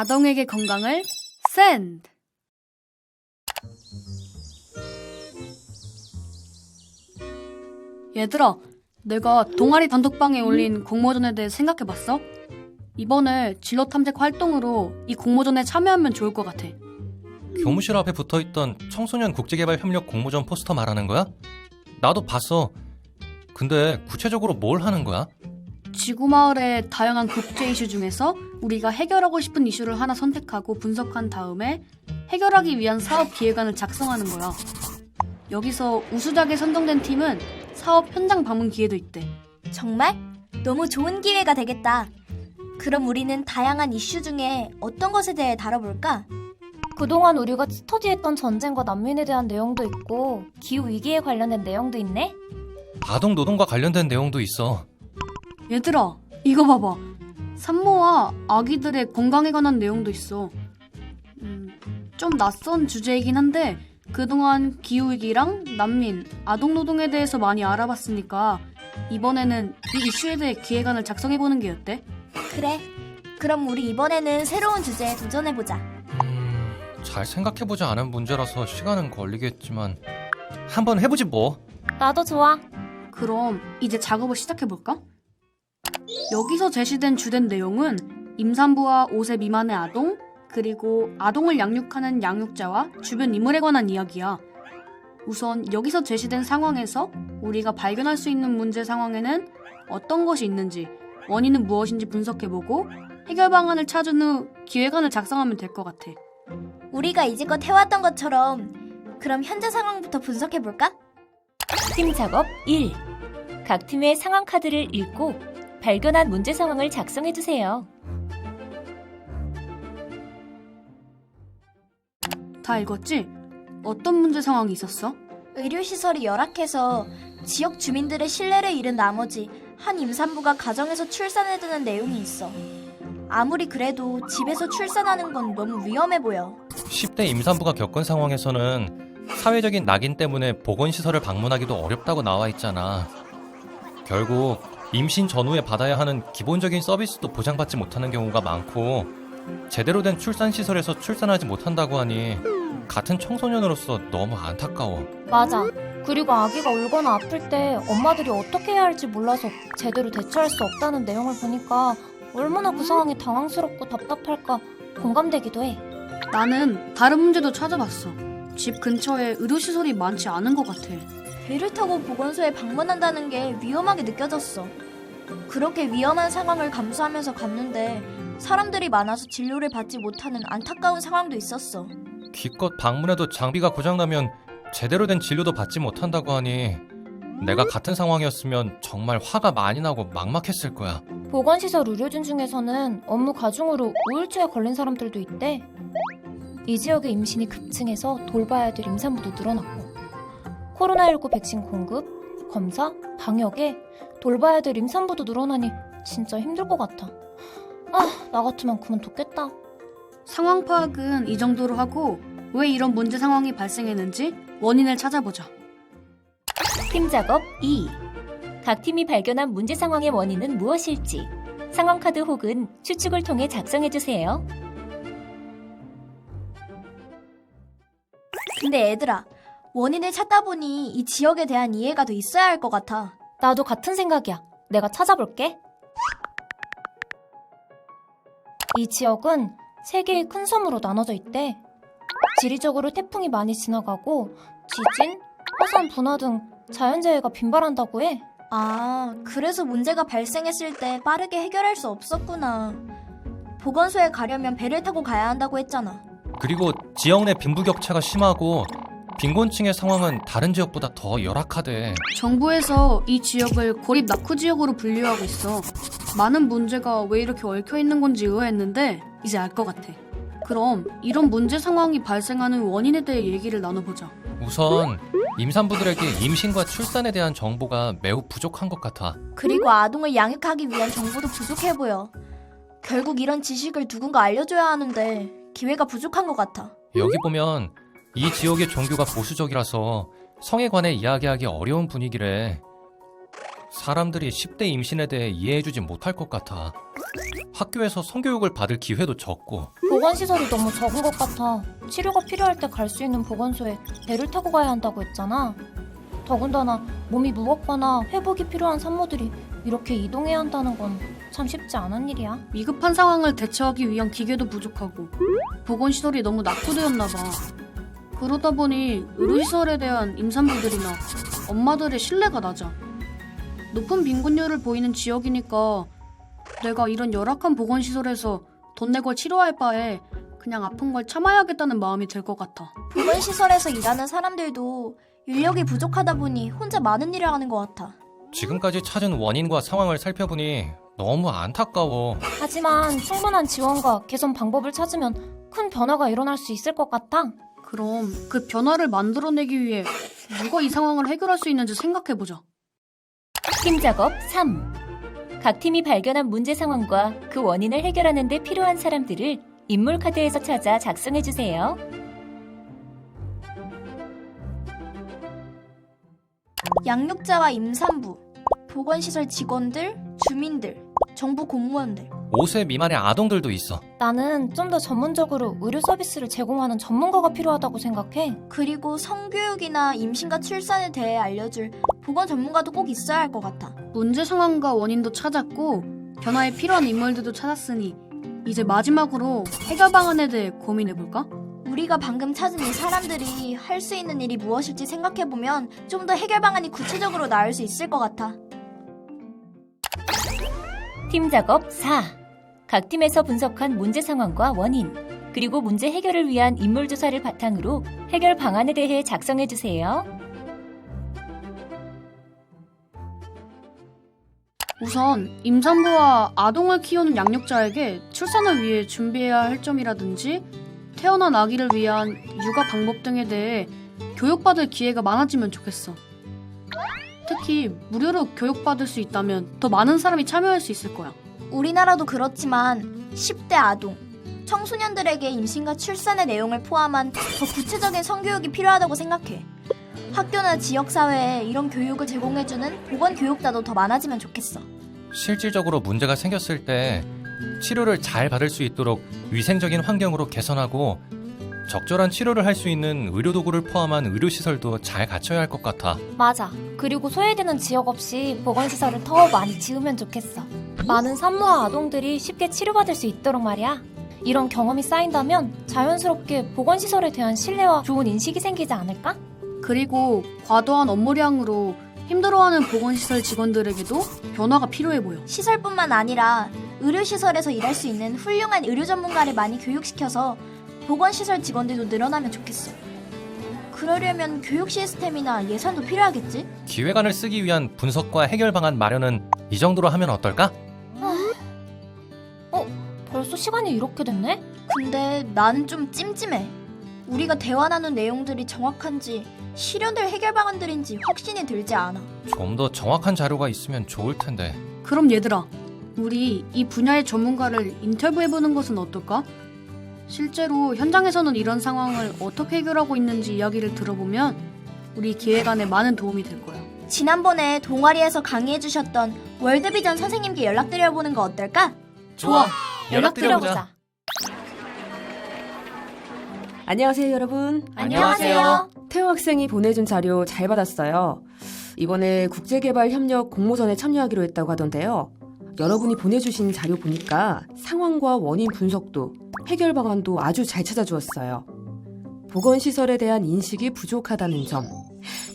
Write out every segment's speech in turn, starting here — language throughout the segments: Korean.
아동에게 건강을 send. 얘들아, 내가 동아리 단톡방에 올린 공모전에 대해 생각해봤어? 이번에 진로 탐색 활동으로 이 공모전에 참여하면 좋을 것 같아. 교무실 앞에 붙어있던 청소년 국제개발협력 공모전 포스터 말하는 거야? 나도 봤어. 근데 구체적으로 뭘 하는 거야? 지구마을의 다양한 국제 이슈 중에서 우리가 해결하고 싶은 이슈를 하나 선택하고 분석한 다음에 해결하기 위한 사업 기획안을 작성하는 거야. 여기서 우수작에 선정된 팀은 사업 현장 방문 기회도 있대. 정말? 너무 좋은 기회가 되겠다. 그럼 우리는 다양한 이슈 중에 어떤 것에 대해 다뤄볼까? 그동안 우리가 스터디했던 전쟁과 난민에 대한 내용도 있고 기후위기에 관련된 내용도 있네? 아동 노동과 관련된 내용도 있어. 얘들아, 이거 봐봐. 산모와 아기들의 건강에 관한 내용도 있어. 좀 낯선 주제이긴 한데 그동안 기후위기랑 난민, 아동노동에 대해서 많이 알아봤으니까 이번에는 이 이슈에 대해 기획안을 작성해보는 게 어때? 그래. 그럼 우리 이번에는 새로운 주제에 도전해보자. 잘 생각해보지 않은 문제라서 시간은 걸리겠지만 한번 해보지 뭐. 나도 좋아. 그럼 이제 작업을 시작해볼까? 여기서 제시된 주된 내용은 임산부와 5세 미만의 아동, 그리고 아동을 양육하는 양육자와 주변 인물에 관한 이야기야. 우선 여기서 제시된 상황에서 우리가 발견할 수 있는 문제 상황에는 어떤 것이 있는지, 원인은 무엇인지 분석해보고 해결 방안을 찾은 후 기획안을 작성하면 될 것 같아. 우리가 이제껏 해왔던 것처럼 그럼 현재 상황부터 분석해볼까? 팀 작업 1. 각 팀의 상황 카드를 읽고 발견한 문제 상황을 작성해주세요. 다 읽었지? 어떤 문제 상황이 있었어? 의료시설이 열악해서 지역 주민들의 신뢰를 잃은 나머지 한 임산부가 가정에서 출산에 드는 내용이 있어. 아무리 그래도 집에서 출산하는 건 너무 위험해 보여. 10대 임산부가 겪은 상황에서는 사회적인 낙인 때문에 보건시설을 방문하기도 어렵다고 나와 있잖아. 결국 임신 전후에 받아야 하는 기본적인 서비스도 보장받지 못하는 경우가 많고 제대로 된 출산시설에서 출산하지 못한다고 하니 같은 청소년으로서 너무 안타까워. 맞아. 그리고 아기가 울거나 아플 때 엄마들이 어떻게 해야 할지 몰라서 제대로 대처할 수 없다는 내용을 보니까 얼마나 그 상황이 당황스럽고 답답할까 공감되기도 해. 나는 다른 문제도 찾아봤어. 집 근처에 의료시설이 많지 않은 것 같아. 배를 타고 보건소에 방문한다는 게 위험하게 느껴졌어. 그렇게 위험한 상황을 감수하면서 갔는데 사람들이 많아서 진료를 받지 못하는 안타까운 상황도 있었어. 기껏 방문해도 장비가 고장나면 제대로 된 진료도 받지 못한다고 하니 내가 같은 상황이었으면 정말 화가 많이 나고 막막했을 거야. 보건시설 의료진 중에서는 업무 과중으로 우울증에 걸린 사람들도 있대. 이 지역의 임신이 급증해서 돌봐야 될 임산부도 늘어났고 코로나19 백신 공급, 검사, 방역에 돌봐야 될 임산부도 늘어나니 진짜 힘들 것 같아. 나 같으면 그만뒀겠다. 상황 파악은 이 정도로 하고 왜 이런 문제 상황이 발생했는지 원인을 찾아보자. 팀 작업 2. 각 팀이 발견한 문제 상황의 원인은 무엇일지 상황 카드 혹은 추측을 통해 작성해주세요. 근데 얘들아, 원인을 찾다 보니 이 지역에 대한 이해가 더 있어야 할 것 같아. 나도 같은 생각이야. 내가 찾아볼게. 이 지역은 3개의 큰 섬으로 나눠져 있대. 지리적으로 태풍이 많이 지나가고 지진, 화산 분화 등 자연재해가 빈발한다고 해. 아, 그래서 문제가 발생했을 때 빠르게 해결할 수 없었구나. 보건소에 가려면 배를 타고 가야 한다고 했잖아. 그리고 지역 내 빈부격차가 심하고 빈곤층의 상황은 다른 지역보다 더 열악하대. 정부에서 이 지역을 고립 낙후 지역으로 분류하고 있어. 많은 문제가 왜 이렇게 얽혀있는 건지 의아했는데 이제 알 것 같아. 그럼 이런 문제 상황이 발생하는 원인에 대해 얘기를 나눠보자. 우선 임산부들에게 임신과 출산에 대한 정보가 매우 부족한 것 같아. 그리고 아동을 양육하기 위한 정보도 부족해 보여. 결국 이런 지식을 누군가 알려줘야 하는데 기회가 부족한 것 같아. 여기 보면 이 지역의 종교가 보수적이라서 성에 관해 이야기하기 어려운 분위기래. 사람들이 10대 임신에 대해 이해해주지 못할 것 같아. 학교에서 성교육을 받을 기회도 적고. 보건시설이 너무 적은 것 같아. 치료가 필요할 때 갈 수 있는 보건소에 배를 타고 가야 한다고 했잖아. 더군다나 몸이 무겁거나 회복이 필요한 산모들이 이렇게 이동해야 한다는 건 참 쉽지 않은 일이야. 위급한 상황을 대처하기 위한 기계도 부족하고 보건시설이 너무 낙후되었나 봐. 그러다 보니 의료시설에 대한 임산부들이나 엄마들의 신뢰가 낮아. 높은 빈곤율을 보이는 지역이니까 내가 이런 열악한 보건시설에서 돈 내고 치료할 바에 그냥 아픈 걸 참아야겠다는 마음이 들 것 같아. 보건시설에서 일하는 사람들도 인력이 부족하다 보니 혼자 많은 일을 하는 것 같아. 지금까지 찾은 원인과 상황을 살펴보니 너무 안타까워. 하지만 충분한 지원과 개선 방법을 찾으면 큰 변화가 일어날 수 있을 것 같아. 그럼 그 변화를 만들어내기 위해 누가 이 상황을 해결할 수 있는지 생각해보자. 팀 작업 3. 각 팀이 발견한 문제 상황과 그 원인을 해결하는 데 필요한 사람들을 인물 카드에서 찾아 작성해 주세요. 양육자와 임산부, 보건시설 직원들, 주민들, 정부 공무원들. 5세 미만의 아동들도 있어. 나는 좀 더 전문적으로 의료 서비스를 제공하는 전문가가 필요하다고 생각해. 그리고 성교육이나 임신과 출산에 대해 알려줄 보건 전문가도 꼭 있어야 할 것 같아. 문제 상황과 원인도 찾았고 변화에 필요한 인물들도 찾았으니 이제 마지막으로 해결 방안에 대해 고민해볼까? 우리가 방금 찾은 이 사람들이 할 수 있는 일이 무엇일지 생각해보면 좀 더 해결 방안이 구체적으로 나올 수 있을 것 같아. 팀 작업 4. 각 팀에서 분석한 문제 상황과 원인, 그리고 문제 해결을 위한 인물 조사를 바탕으로 해결 방안에 대해 작성해 주세요. 우선 임산부와 아동을 키우는 양육자에게 출산을 위해 준비해야 할 점이라든지 태어난 아기를 위한 육아 방법 등에 대해 교육받을 기회가 많아지면 좋겠어. 특히 무료로 교육받을 수 있다면 더 많은 사람이 참여할 수 있을 거야. 우리나라도 그렇지만 10대 아동, 청소년들에게 임신과 출산의 내용을 포함한 더 구체적인 성교육이 필요하다고 생각해. 학교나 지역사회에 이런 교육을 제공해주는 보건교육자도 더 많아지면 좋겠어. 실질적으로 문제가 생겼을 때 치료를 잘 받을 수 있도록 위생적인 환경으로 개선하고 적절한 치료를 할 수 있는 의료도구를 포함한 의료시설도 잘 갖춰야 할 것 같아. 맞아. 그리고 소외되는 지역 없이 보건시설을 더 많이 지으면 좋겠어. 많은 산모와 아동들이 쉽게 치료받을 수 있도록 말이야. 이런 경험이 쌓인다면 자연스럽게 보건시설에 대한 신뢰와 좋은 인식이 생기지 않을까? 그리고 과도한 업무량으로 힘들어하는 보건시설 직원들에게도 변화가 필요해 보여. 시설뿐만 아니라 의료시설에서 일할 수 있는 훌륭한 의료 전문가를 많이 교육시켜서 보건시설 직원들도 늘어나면 좋겠어. 그러려면 교육 시스템이나 예산도 필요하겠지? 기획안을 쓰기 위한 분석과 해결 방안 마련은 이 정도로 하면 어떨까? 벌써 시간이 이렇게 됐네? 근데 나는 좀 찜찜해. 우리가 대화 나눈 내용들이 정확한지 실현될 해결 방안들인지 확신이 들지 않아. 좀 더 정확한 자료가 있으면 좋을 텐데. 그럼 얘들아, 우리 이 분야의 전문가를 인터뷰해보는 것은 어떨까? 실제로 현장에서는 이런 상황을 어떻게 해결하고 있는지 이야기를 들어보면 우리 기획안에 많은 도움이 될 거야. 지난번에 동아리에서 강의해주셨던 월드비전 선생님께 연락드려보는 거 어떨까? 좋아. 연락드려보자. 안녕하세요, 여러분. 안녕하세요. 태호 학생이 보내준 자료 잘 받았어요. 이번에 국제개발협력 공모전에 참여하기로 했다고 하던데요. 여러분이 보내주신 자료 보니까 상황과 원인 분석도 해결 방안도 아주 잘 찾아주었어요. 보건시설에 대한 인식이 부족하다는 점,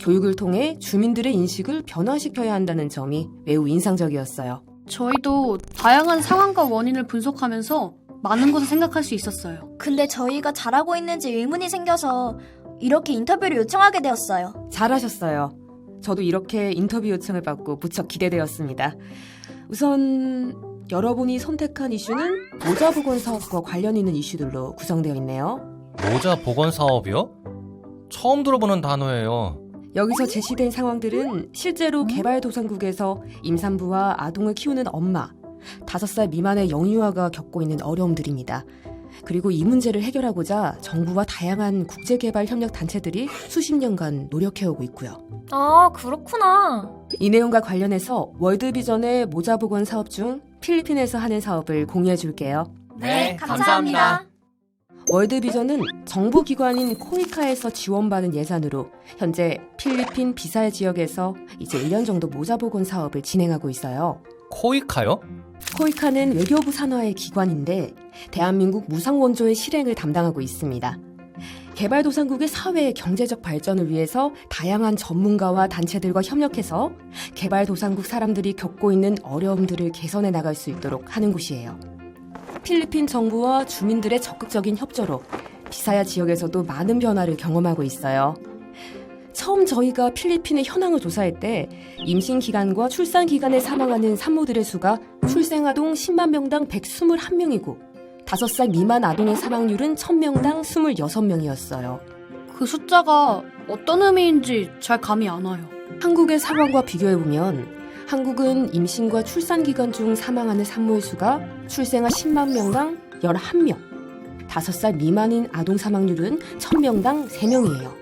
교육을 통해 주민들의 인식을 변화시켜야 한다는 점이 매우 인상적이었어요. 저희도 다양한 상황과 원인을 분석하면서 많은 것을 생각할 수 있었어요. 근데 저희가 잘하고 있는지 의문이 생겨서 이렇게 인터뷰를 요청하게 되었어요. 잘하셨어요. 저도 이렇게 인터뷰 요청을 받고 무척 기대되었습니다. 우선 여러분이 선택한 이슈는 모자보건 사업과 관련 있는 이슈들로 구성되어 있네요. 모자 보건 사업이요? 처음 들어보는 단어예요. 여기서 제시된 상황들은 실제로 개발도상국에서 임산부와 아동을 키우는 엄마, 5살 미만의 영유아가 겪고 있는 어려움들입니다. 그리고 이 문제를 해결하고자 정부와 다양한 국제개발협력 단체들이 수십 년간 노력해오고 있고요. 아, 그렇구나. 이 내용과 관련해서 월드비전의 모자보건 사업 중 필리핀에서 하는 사업을 공유해 줄게요. 네, 감사합니다. 월드비전은 정부기관인 코이카에서 지원받은 예산으로 현재 필리핀 비사야 지역에서 이제 1년 정도 모자보건 사업을 진행하고 있어요. 코이카요? 코이카는 외교부 산하의 기관인데 대한민국 무상원조의 실행을 담당하고 있습니다. 개발도상국의 사회 경제적 발전을 위해서 다양한 전문가와 단체들과 협력해서 개발도상국 사람들이 겪고 있는 어려움들을 개선해 나갈 수 있도록 하는 곳이에요. 필리핀 정부와 주민들의 적극적인 협조로 비사야 지역에서도 많은 변화를 경험하고 있어요. 처음 저희가 필리핀의 현황을 조사할 때 임신 기간과 출산 기간에 사망하는 산모들의 수가 출생아동 10만 명당 121명이고 5살 미만 아동의 사망률은 1000명당 26명이었어요. 그 숫자가 어떤 의미인지 잘 감이 안 와요. 한국의 상황과 비교해보면 한국은 임신과 출산 기간 중 사망하는 산모의 수가 출생아 10만 명당 11명, 5살 미만인 아동 사망률은 1000명당 3명이에요.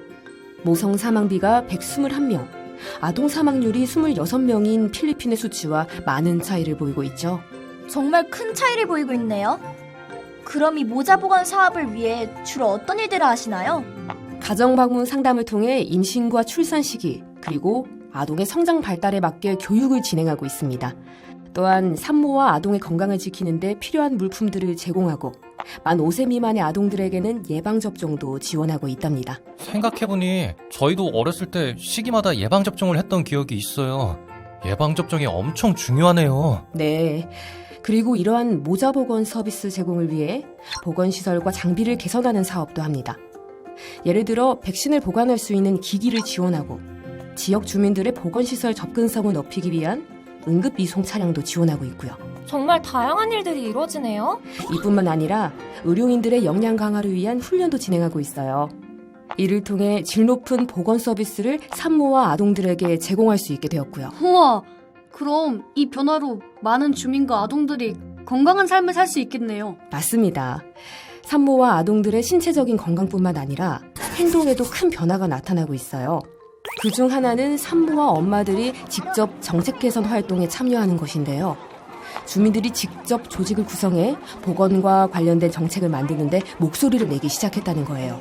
모성 사망비가 121명, 아동 사망률이 26명인 필리핀의 수치와 많은 차이를 보이고 있죠. 정말 큰 차이를 보이고 있네요. 그럼 이 모자 보관 사업을 위해 주로 어떤 일들을 하시나요? 가정방문 상담을 통해 임신과 출산 시기, 그리고 아동의 성장 발달에 맞게 교육을 진행하고 있습니다. 또한 산모와 아동의 건강을 지키는 데 필요한 물품들을 제공하고 만 5세 미만의 아동들에게는 예방접종도 지원하고 있답니다. 생각해보니 저희도 어렸을 때 시기마다 예방접종을 했던 기억이 있어요. 예방접종이 엄청 중요하네요. 네. 그리고 이러한 모자보건 서비스 제공을 위해 보건시설과 장비를 개선하는 사업도 합니다. 예를 들어 백신을 보관할 수 있는 기기를 지원하고 지역 주민들의 보건시설 접근성을 높이기 위한 응급이송 차량도 지원하고 있고요. 정말 다양한 일들이 이루어지네요. 이뿐만 아니라 의료인들의 역량 강화를 위한 훈련도 진행하고 있어요. 이를 통해 질 높은 보건 서비스를 산모와 아동들에게 제공할 수 있게 되었고요. 우와, 그럼 이 변화로 많은 주민과 아동들이 건강한 삶을 살 수 있겠네요. 맞습니다. 산모와 아동들의 신체적인 건강뿐만 아니라 행동에도 큰 변화가 나타나고 있어요. 그중 하나는 산모와 엄마들이 직접 정책 개선 활동에 참여하는 것인데요. 주민들이 직접 조직을 구성해 보건과 관련된 정책을 만드는데 목소리를 내기 시작했다는 거예요.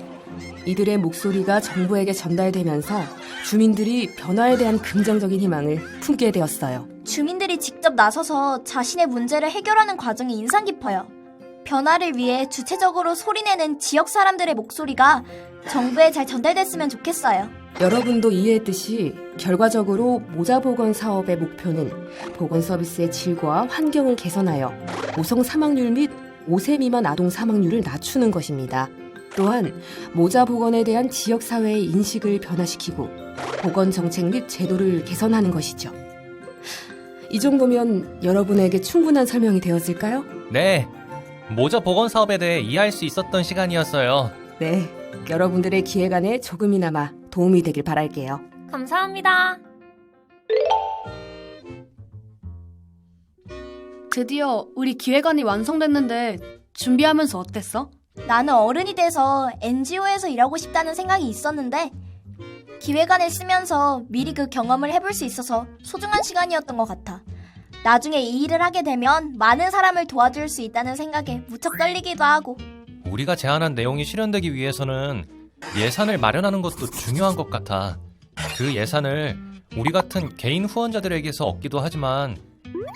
이들의 목소리가 정부에게 전달되면서 주민들이 변화에 대한 긍정적인 희망을 품게 되었어요. 주민들이 직접 나서서 자신의 문제를 해결하는 과정이 인상 깊어요. 변화를 위해 주체적으로 소리내는 지역 사람들의 목소리가 정부에 잘 전달됐으면 좋겠어요. 여러분도 이해했듯이 결과적으로 모자보건 사업의 목표는 보건 서비스의 질과 환경을 개선하여 모성 사망률 및 5세 미만 아동 사망률을 낮추는 것입니다. 또한 모자보건에 대한 지역사회의 인식을 변화시키고 보건 정책 및 제도를 개선하는 것이죠. 이 정도면 여러분에게 충분한 설명이 되었을까요? 네, 모자 보건 사업에 대해 이해할 수 있었던 시간이었어요. 네, 여러분들의 기획안에 조금이나마 도움이 되길 바랄게요. 감사합니다. 드디어 우리 기획안이 완성됐는데 준비하면서 어땠어? 나는 어른이 돼서 NGO에서 일하고 싶다는 생각이 있었는데 기획안을 쓰면서 미리 그 경험을 해볼 수 있어서 소중한 시간이었던 것 같아. 나중에 이 일을 하게 되면 많은 사람을 도와줄 수 있다는 생각에 무척 떨리기도 하고. 우리가 제안한 내용이 실현되기 위해서는 예산을 마련하는 것도 중요한 것 같아. 그 예산을 우리 같은 개인 후원자들에게서 얻기도 하지만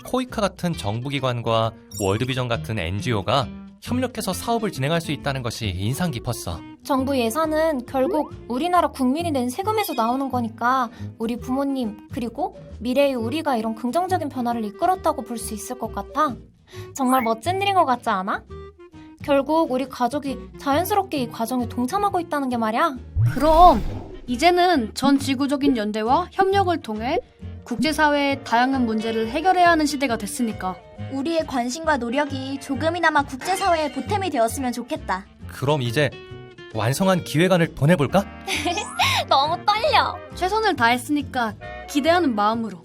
코이카 같은 정부기관과 월드비전 같은 NGO가 협력해서 사업을 진행할 수 있다는 것이 인상 깊었어. 정부 예산은 결국 우리나라 국민이 낸 세금에서 나오는 거니까 우리 부모님 그리고 미래의 우리가 이런 긍정적인 변화를 이끌었다고 볼 수 있을 것 같아. 정말 멋진 일인 것 같지 않아? 결국 우리 가족이 자연스럽게 이 과정에 동참하고 있다는 게 말이야. 그럼 이제는 전 지구적인 연대와 협력을 통해 국제사회의 다양한 문제를 해결해야 하는 시대가 됐으니까. 우리의 관심과 노력이 조금이나마 국제사회에 보탬이 되었으면 좋겠다. 그럼 이제 완성한 기획안을 보내볼까? 너무 떨려. 최선을 다했으니까 기대하는 마음으로.